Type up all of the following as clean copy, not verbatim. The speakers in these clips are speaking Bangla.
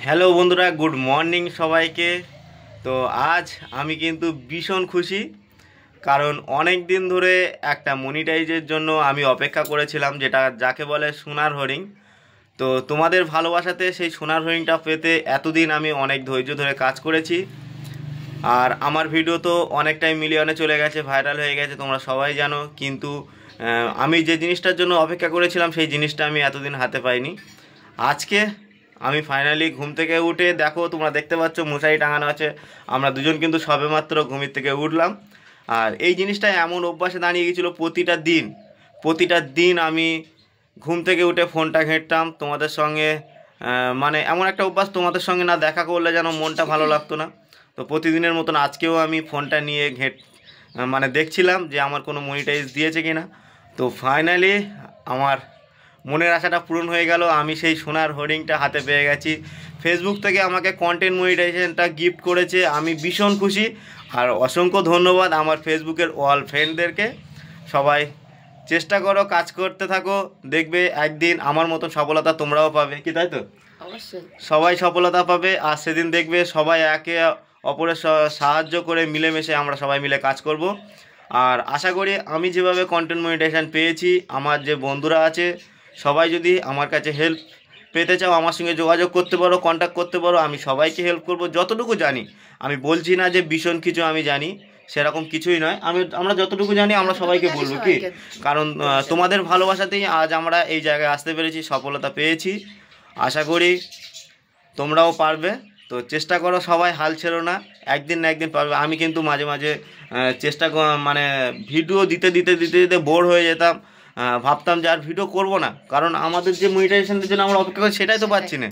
হ্যালো বন্ধুরা, গুড মর্নিং সবাইকে। তো আজ আমি কিন্তু ভীষণ খুশি, কারণ অনেক দিন ধরে একটা মনিটাইজের জন্য আমি অপেক্ষা করেছিলাম, যেটা যাকে বলে সোনার হরিণ। তো তোমাদের ভালোবাসাতে সেই সোনার হরিণটা পেতে এতদিন আমি অনেক ধৈর্য ধরে কাজ করেছি। আর আমার ভিডিও তো অনেকটাই মিলিয়নে চলে গেছে, ভাইরাল হয়ে গেছে, তোমরা সবাই জানো। কিন্তু আমি যে জিনিসটার জন্য অপেক্ষা করেছিলাম সেই জিনিসটা আমি এতদিন হাতে পাইনি। আজকে আমি ফাইনালি ঘুম থেকে উঠে, দেখো তোমরা দেখতে পাচ্ছ মশারি টাঙানো আছে, আমরা দুজন কিন্তু সবেমাত্র ঘুমের থেকে উঠলাম। আর এই জিনিসটা এমন অভ্যাসে দাঁড়িয়ে গেছিলো, প্রতিটা দিন আমি ঘুম থেকে উঠে ফোনটা ঘেঁটতাম তোমাদের সঙ্গে। মানে এমন একটা অভ্যাস, তোমাদের সঙ্গে না দেখা করলে যেন মনটা ভালো লাগতো না। তো প্রতিদিনের মতন আজকেও আমি ফোনটা নিয়ে মানে দেখছিলাম যে আমার কোনো মনিটাইজ দিয়েছে কি না। তো ফাইনালি আমার মনের আশাটা পূরণ হয়ে গেল, আমি সেই সোনার হোর্ডিংটা হাতে পেয়ে গেছি। ফেসবুক থেকে আমাকে কন্টেন্ট মনিটাইজেশনটা গিফট করেছে, আমি ভীষণ খুশি। আর অসংখ্য ধন্যবাদ আমার ফেসবুকের অল ফ্রেন্ডদেরকে। সবাই চেষ্টা করো, কাজ করতে থাকো, দেখবে একদিন আমার মতন সফলতা তোমরাও পাবে, কি তাই তো? অবশ্যই সবাই সফলতা পাবে, আর সেদিন দেখবে সবাই একে অপরের সাহায্য করে মিলেমিশে আমরা সবাই মিলে কাজ করব। আর আশা করি আমি যেভাবে কন্টেন্ট মনিটাইজেশন পেয়েছি, আমার যে বন্ধুরা আছে সবাই যদি আমার কাছে হেল্প পেতে চাও, আমার সঙ্গে যোগাযোগ করতে পারো, কন্ট্যাক্ট করতে পারো। আমি সবাইকে হেল্প করব যতটুকু জানি। আমি বলছি না যে ভীষণ কিছু আমি জানি, সেরকম কিছুই নয়। আমরা যতটুকু জানি আমরা সবাইকে বলবো, কি কারণ তোমাদের ভালোবাসাতেই আজ আমরা এই জায়গায় আসতে পেরেছি, সফলতা পেয়েছি। আশা করি তোমরাও পারবে। তো চেষ্টা করো, সবাই হাল ছেড়ো না, একদিন না একদিন পারবে। আমি কিন্তু মাঝে মাঝে মানে ভিডিও দিতে দিতে দিতে দিতে বোর হয়ে যেতাম, ভাবতাম যে আর ভিডিও করব না, কারণ আমাদের যে মনিটাইজেশনের জন্য আমরা অপেক্ষা করি সেটাই তো পাচ্ছি না।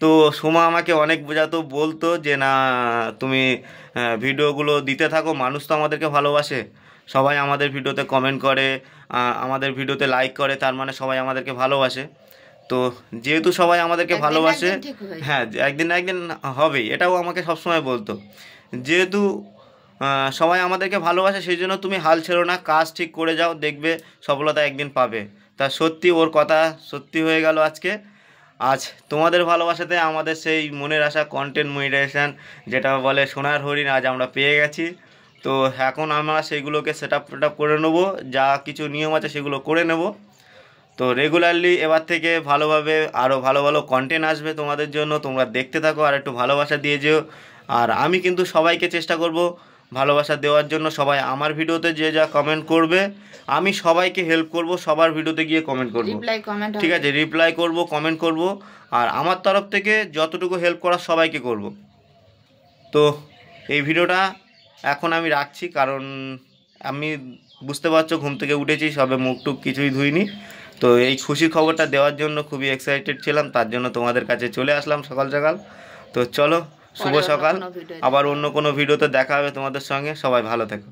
তো সোমা আমাকে অনেক বোঝাতো, বলতো যে না, তুমি ভিডিওগুলো দিতে থাকো, মানুষ তো আমাদেরকে ভালোবাসে, সবাই আমাদের ভিডিওতে কমেন্ট করে, আমাদের ভিডিওতে লাইক করে, তার মানে সবাই আমাদেরকে ভালোবাসে। তো যেহেতু সবাই আমাদেরকে ভালোবাসে, হ্যাঁ একদিন না একদিন হবেই, এটাও আমাকে সবসময় বলতো। যেহেতু সবাই আমাদেরকে ভালোবাসে, সেই জন্য তুমি হাল ছেড়ো না, কাজ ঠিক করে যাও, দেখবে সফলতা একদিন পাবে। তা সত্যি ওর কথা সত্যি হয়ে গেল আজকে। আজ তোমাদের ভালোবাসাতে আমাদের সেই মনের আশা কন্টেন্ট মনিটাইজেশন, যেটা বলে সোনার হরিণ, আজ আমরা পেয়ে গেছি। তো এখন আমরা সেইগুলোকে সেট আপ করে নেবো, যা কিছু নিয়ম আছে সেগুলো করে নেব। তো রেগুলারলি এবার থেকে ভালোভাবে আরও ভালো ভালো কন্টেন্ট আসবে তোমাদের জন্য, তোমরা দেখতে থাকো আর একটু ভালোবাসা দিয়ে যেও। আর আমি কিন্তু সবাইকে চেষ্টা করব ভালোবাসা দেওয়ার জন্য। সবাই আমার ভিডিওতে যে যা কমেন্ট করবে, আমি সবাইকে হেল্প করব, সবার ভিডিওতে গিয়ে কমেন্ট করব, ঠিক আছে? রিপ্লাই করব, কমেন্ট করব, আর আমার তরফ থেকে যতটুকু হেল্প করার সবাইকে করব। তো এই ভিডিওটা এখন আমি রাখছি, কারণ আমি বুঝতে পারছো ঘুম থেকে উঠেছি, সবে মুখ টুক কিছুই ধুইনি। তো এই খুশির খবরটা দেওয়ার জন্য খুবই এক্সাইটেড ছিলাম, তার জন্য তোমাদের কাছে চলে আসলাম সকাল সকাল। তো চলো, শুভ সকাল, আবার অন্য কোনো ভিডিওতে দেখা হবে তোমাদের সঙ্গে। সবাই ভালো থেকো।